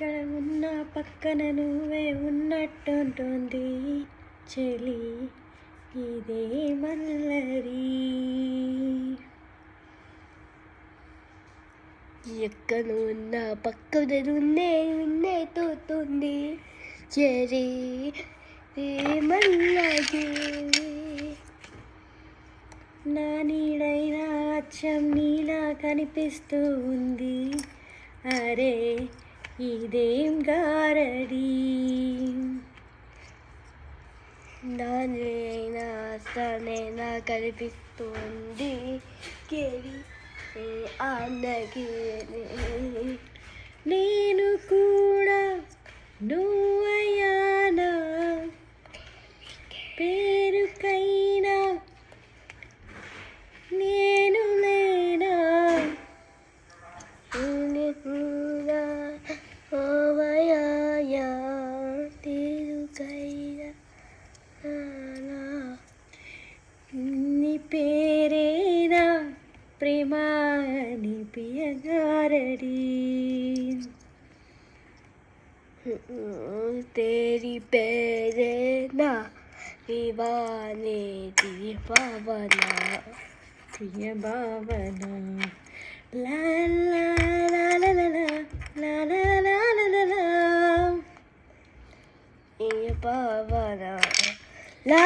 ఎక్కడ ఉన్నా పక్కన నువ్వే ఉన్నట్టుంటుంది చెలి ఇదే మల్లరి. ఎక్కడ ఉన్నా పక్కన నున్నే తోతుంది చెలి మల్లరి. నా నీడైనా అచ్చం నీలా కనిపిస్తూ ఉంది అరే ఇదేం గారడి. నా నీడైనా అచ్చనేనా కనిపిస్తుంది కేరి అన్నకి నేను కూడా నువ్వయ్యానా పేరుకైనా నేను లేనా కూడా ఓవయాయా పేరుకైనా నీ పేరేనా ప్రేమాని పియగారడి. तेरी पेरेना दीवाने दी भावना प्रिय भावना ला ला ला ला ला ला ला ला ला ला ला ये भावना ला